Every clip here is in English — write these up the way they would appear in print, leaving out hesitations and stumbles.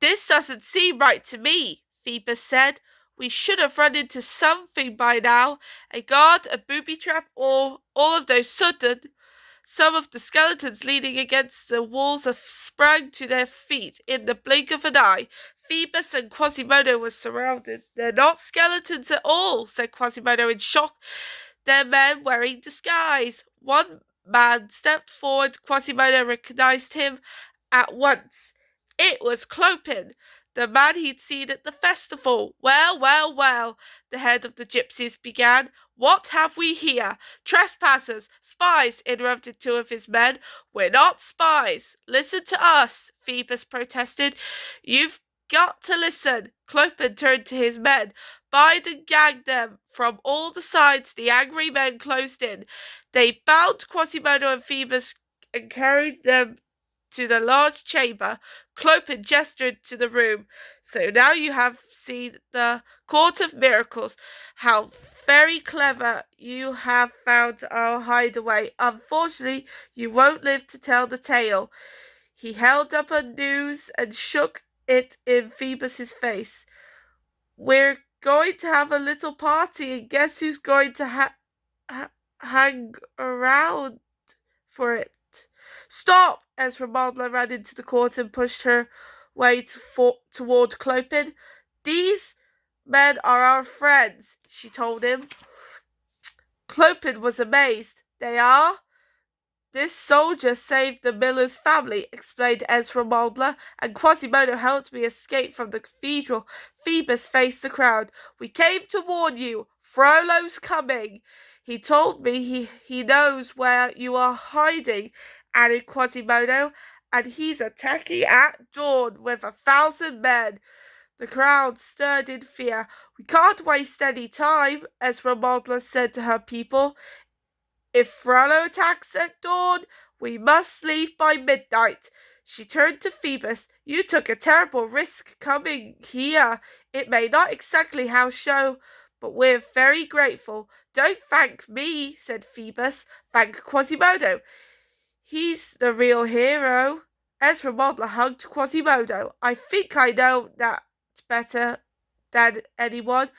"This doesn't seem right to me," Phoebus said. "We should have run into something by now. A guard, a booby trap, or all of those sudden." Some of the skeletons leaning against the walls sprang to their feet in the blink of an eye. Phoebus and Quasimodo were surrounded. "They're not skeletons at all," said Quasimodo in shock. "They're men wearing disguise." One man stepped forward. Quasimodo recognized him at once. It was Clopin, the man he'd seen at the festival. "Well, well, well," the head of the gypsies began. "What have we here?" "Trespassers! Spies!" interrupted two of his men. "We're not spies. Listen to us," Phoebus protested. "You've got to listen." Clopin turned to his men. "Bind and gag them." From all the sides the angry men closed in. They bound Quasimodo and Phoebus and carried them to the large chamber. Clopin gestured to the room. "So now you have seen the Court of Miracles. How very clever you have found our hideaway. Unfortunately, you won't live to tell the tale." He held up a noose and shook it in Phoebus's face. "We're going to have a little party, and guess who's going to hang around for it?" "Stop!" Esmeralda ran into the court and pushed her way toward Clopin. "These men are our friends," she told him. Clopin was amazed. "They are?" "This soldier saved the miller's family," explained Esmeralda, "and Quasimodo helped me escape from the cathedral." Phoebus faced the crowd. "We came to warn you. Frollo's coming. He told me he knows where you are hiding," added Quasimodo, "and he's attacking at dawn with 1,000 men." The crowd stirred in fear. "We can't waste any time," Esmeralda said to her people. "If Frollo attacks at dawn, we must leave by midnight." She turned to Phoebus. "You took a terrible risk coming here. It may not exactly show, but we're very grateful." "Don't thank me," said Phoebus. "Thank Quasimodo. He's the real hero." Esmeralda hugged Quasimodo. "I think I know that better than anyone.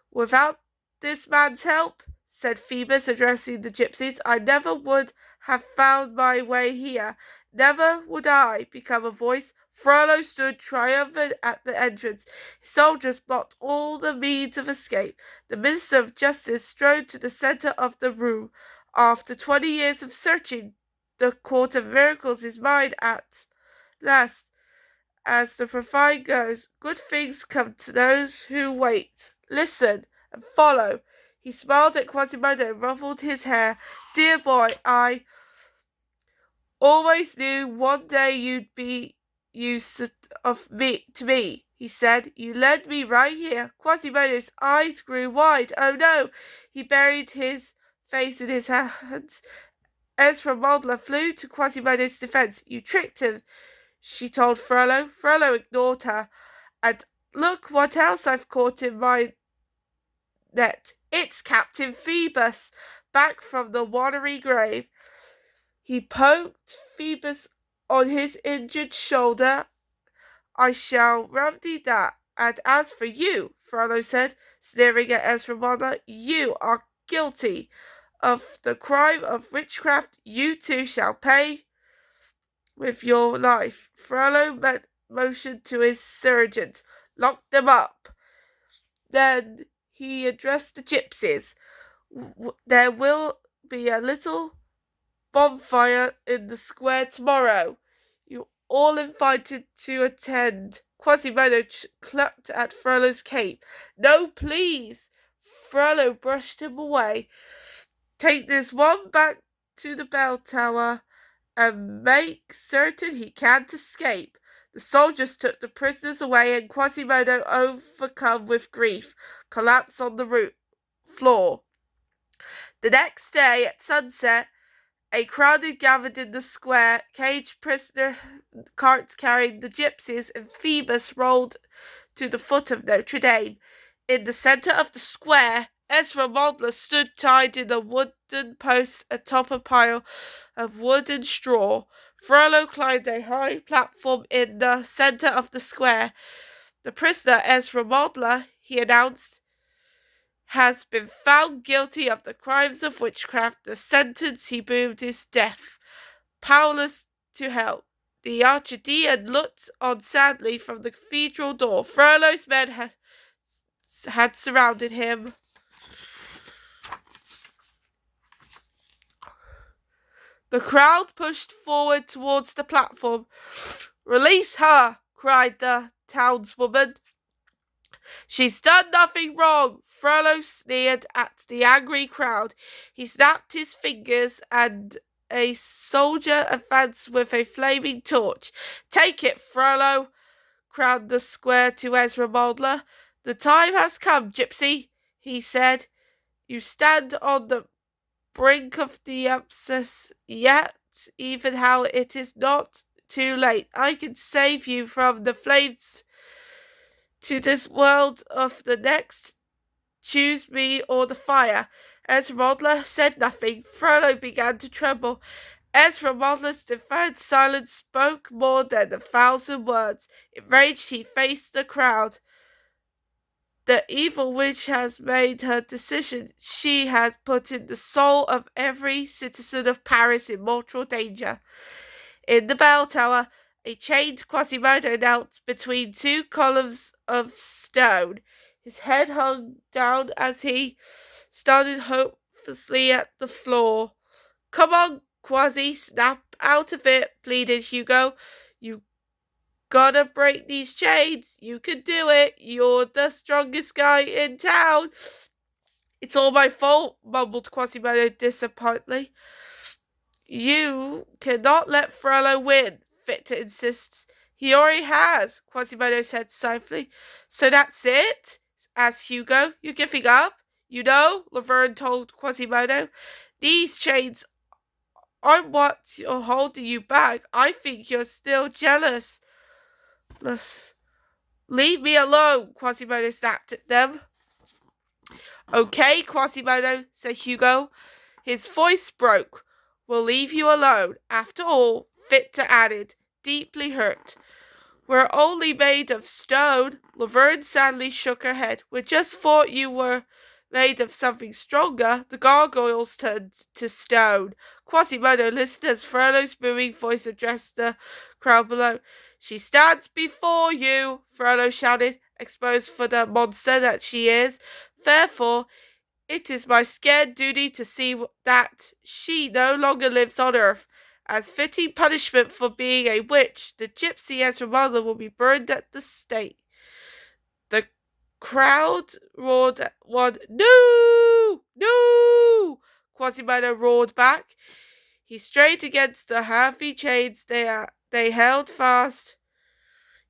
Without this man's help," said Phoebus, addressing the gypsies, "I never would have found my way here. Never would I become a voice." Frollo stood triumphant at the entrance. His soldiers blocked all the means of escape. The Minister of Justice strode to the center of the room. After 20 years of searching, the Court of Miracles is mine at last. As the prophet goes, good things come to those who wait. Listen and follow." He smiled at Quasimodo and ruffled his hair. "Dear boy, I always knew one day you'd be used to me," he said. "You led me right here." Quasimodo's eyes grew wide. "Oh no!" He buried his face in his hands. Esmeralda flew to Quasimodo's defense. "You tricked him," she told Frollo. Frollo ignored her. "And look what else I've caught in my net. It's Captain Phoebus, back from the watery grave." He poked Phoebus on his injured shoulder. "I shall remedy that. And as for you," Frollo said, sneering at Esmeralda, "you are guilty of the crime of witchcraft. You too shall pay with your life." Frollo motioned to his sergeants. "Lock them up." Then he addressed the gypsies. "There will be a little bonfire in the square tomorrow. You're all invited to attend." Quasimodo clutched at Frollo's cape. "No, please." Frollo brushed him away. "Take this one back to the bell tower and make certain he can't escape." The soldiers took the prisoners away, and Quasimodo, overcome with grief, collapsed on the floor. The next day at sunset, a crowd had gathered in the square. Caged prisoner carts carrying the gypsies and Phoebus rolled to the foot of Notre Dame. In the center of the square, Esmeralda stood tied in a wooden post atop a pile of wood and straw. Frollo climbed a high platform in the center of the square. The prisoner, Ezra Modeler, he announced, has been found guilty of the crimes of witchcraft. The sentence he moved is death. Powerless to help, the Archdeacon looked on sadly from the cathedral door. Frollo's men had surrounded him. The crowd pushed forward towards the platform. "Release her!" cried the townswoman. "She's done nothing wrong." Frollo sneered at the angry crowd. He snapped his fingers and a soldier advanced with a flaming torch. "Take it, Frollo!" cried the square to Ezra Modeler. "The time has come, gypsy," he said. "You stand on the brink of the abscess yet, even how it is not too late. I can save you from the flames to this world of the next. Choose me or the fire." Ezra Modeler said nothing. Frollo began to tremble. Ezra Modeler's defiant silence spoke more than 1,000 words. Enraged, he faced the crowd. "The evil witch has made her decision. She has put in the soul of every citizen of Paris in mortal danger." In the bell tower, a chained Quasimodo knelt between two columns of stone. His head hung down as he stared hopelessly at the floor. "Come on, Quasi, snap out of it," pleaded Hugo. "You gotta break these chains. You can do it. You're the strongest guy in town." "It's all my fault," mumbled Quasimodo disappointedly. "You cannot let Frollo win," Victor insists. "He already has," Quasimodo said softly. "So that's it?" asked Hugo. "You're giving up?" "You know," Laverne told Quasimodo, "these chains aren't what's holding you back. I think you're still jealous." "Leave me alone," Quasimodo snapped at them. "Okay, Quasimodo," said Hugo. His voice broke. "We'll leave you alone. After all," Victor added, deeply hurt, "we're only made of stone." Laverne sadly shook her head. "We just thought you were made of something stronger." The gargoyles turned to stone. Quasimodo listened as Frollo's booming voice addressed the crowd below. "She stands before you," Frollo shouted, "exposed for the monster that she is. Therefore, it is my scared duty to see that she no longer lives on earth. As fitting punishment for being a witch, the gypsy Esmeralda will be burned at the stake." The crowd roared at one. "No! No!" Quasimodo roared back. He strained against the heavy chains they held fast,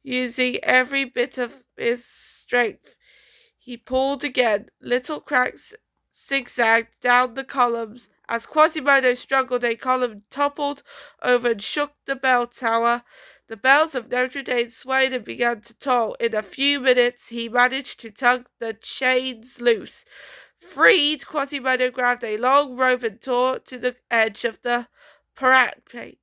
using every bit of his strength. He pulled again. Little cracks zigzagged down the columns. As Quasimodo struggled, a column toppled over and shook the bell tower. The bells of Notre Dame swayed and began to toll. In a few minutes, he managed to tug the chains loose. Freed, Quasimodo grabbed a long rope and tore to the edge of the parapet.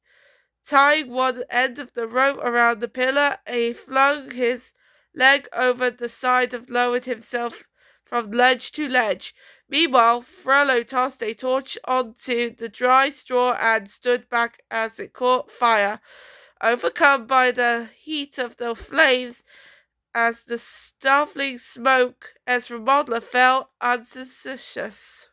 Tying one end of the rope around the pillar, he flung his leg over the side and lowered himself from ledge to ledge. Meanwhile, Frollo tossed a torch onto the dry straw and stood back as it caught fire. Overcome by the heat of the flames, as the stifling smoke, Ezra Modeler felt unsuspicious.